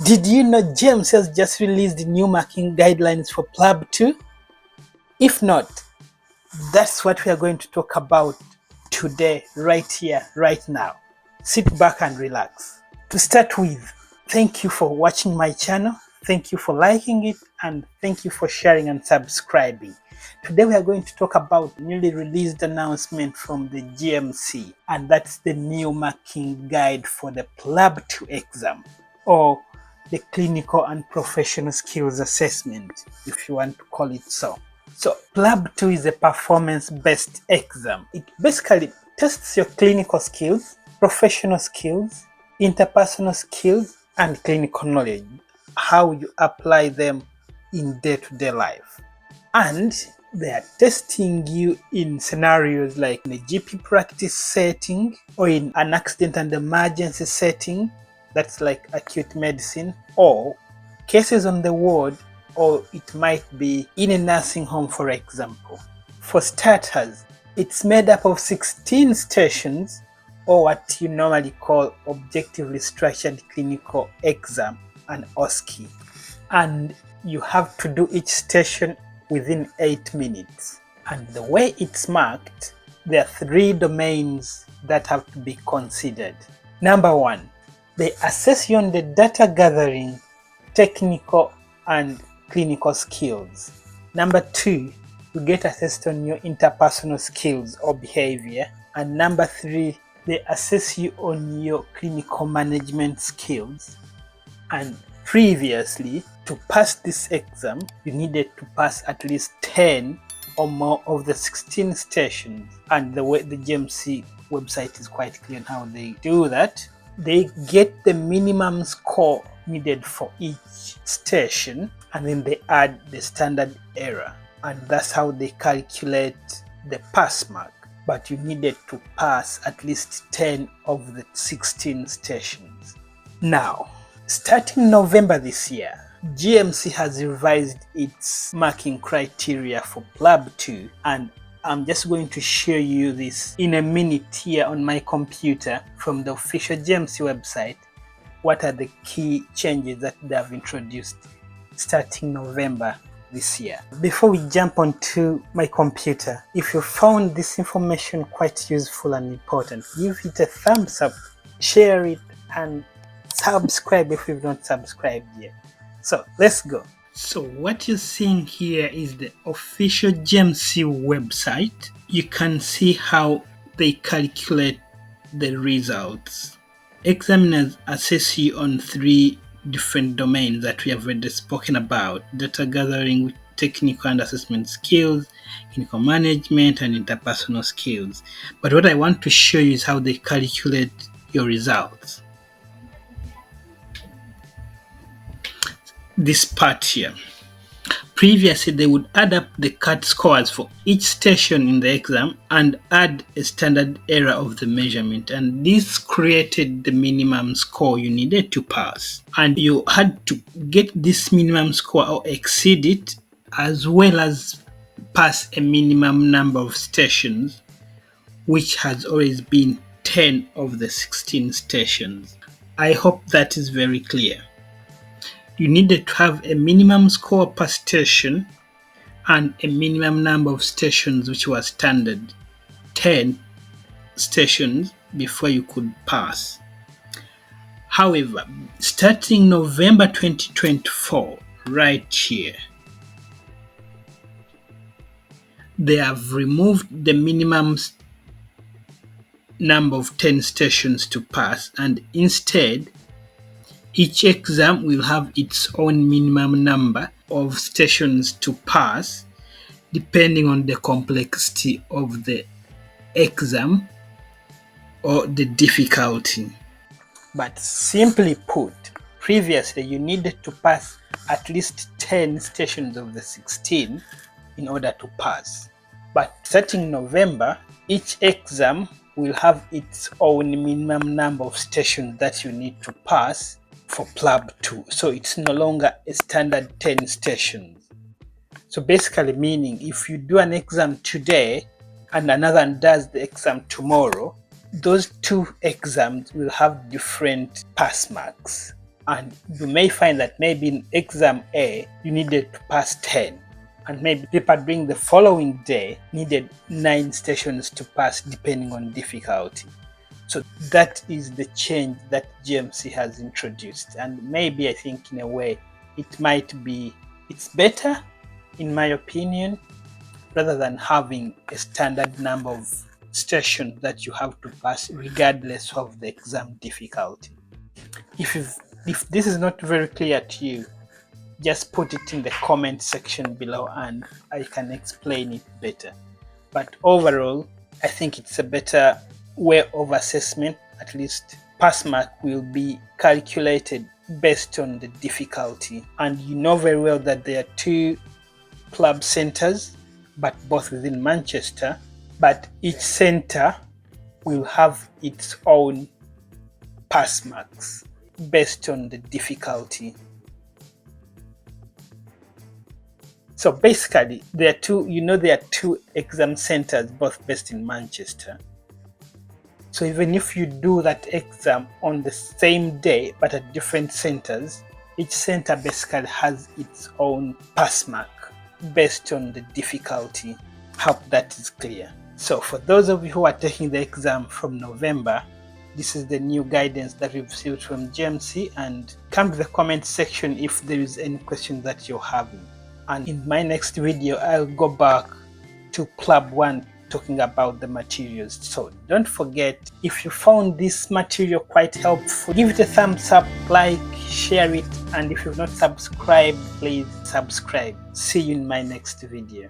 Did you know GMC has just released new marking guidelines for PLAB 2? If not, that's what we are going to talk about today, right here, right now. Sit back and relax. To start with, thank you for watching my channel, thank you for liking it, and thank you for sharing and subscribing. Today we are going to talk about newly released announcement from the GMC, and that's the new marking guide for the PLAB 2 exam, or the Clinical and Professional Skills Assessment, if you want to call it so. So PLAB 2 is a performance-based exam. It basically tests your clinical skills, professional skills, interpersonal skills, and clinical knowledge, how you apply them in day-to-day life. And they are testing you in scenarios like in a GP practice setting or in an accident and emergency setting, that's like acute medicine, or cases on the ward, or it might be in a nursing home, for example. For starters, it's made up of 16 stations, or what you normally call Objectively Structured Clinical Exam, an OSCE. And you have to do each station within 8 minutes. And the way it's marked, there are 3 domains that have to be considered. Number 1, they assess you on the data gathering, technical and clinical skills. Number 2, you get assessed on your interpersonal skills or behavior. And number 3, they assess you on your clinical management skills. And previously, to pass this exam, you needed to pass at least 10 or more of the 16 stations. And the way the GMC website is quite clear on how they do that. They get the minimum score needed for each station, and then they add the standard error, and that's how they calculate the pass mark. But you needed to pass at least 10 of the 16 stations. Now, starting November this year, GMC has revised its marking criteria for PLAB 2, and I'm just going to show you this in a minute here on my computer from the official GMC website. What are the key changes that they have introduced starting November this year? Before we jump onto my computer, if you found this information quite useful and important, give it a thumbs up, share it, and subscribe if you've not subscribed yet. So let's go. So what you're seeing here is the official GMC website. You can see how they calculate the results. Examiners assess you on 3 different domains that we have already spoken about: data gathering, technical and assessment skills, clinical management, and interpersonal skills. But what I want to show you is how they calculate your results. This part here. Previously, they would add up the cut scores for each station in the exam and add a standard error of the measurement, and this created the minimum score you needed to pass. And you had to get this minimum score or exceed it, as well as pass a minimum number of stations, which has always been 10 of the 16 stations. I hope that is very clear. You needed to have a minimum score per station and a minimum number of stations, which was standard 10 stations, before you could pass. However, starting November 2024, right here, they have removed the minimum number of 10 stations to pass, and instead each exam will have its own minimum number of stations to pass, depending on the complexity of the exam or the difficulty. But simply put, previously you needed to pass at least 10 stations of the 16 in order to pass. But starting November, each exam will have its own minimum number of stations that you need to pass for PLAB 2. So it's no longer a standard 10 stations. So basically meaning if you do an exam today and another one does the exam tomorrow, those 2 exams will have different pass marks. And you may find that maybe in exam A, you needed to pass 10. And maybe paper doing the following day needed 9 stations to pass depending on difficulty. So that is the change that GMC has introduced. And maybe I think in a way it's better in my opinion, rather than having a standard number of stations that you have to pass regardless of the exam difficulty. If this is not very clear to you, just put it in the comment section below and I can explain it better. But overall, I think it's a better way of assessment. At least pass mark will be calculated based on the difficulty. And you know very well that there are 2 PLAB centers, but both within Manchester, but each center will have its own pass marks based on the difficulty. So basically, there are 2 exam centers, both based in Manchester. So even if you do that exam on the same day but at different centers, each center basically has its own pass mark based on the difficulty. Hope that is clear. So for those of you who are taking the exam from November, this is the new guidance that we've received from GMC, and come to the comment section if there is any question that you're having. And in my next video, I'll go back to PLAB 1 talking about the materials. So don't forget, if you found this material quite helpful, give it a thumbs up, like, share it, and if you've not subscribed, please subscribe. See you in my next video.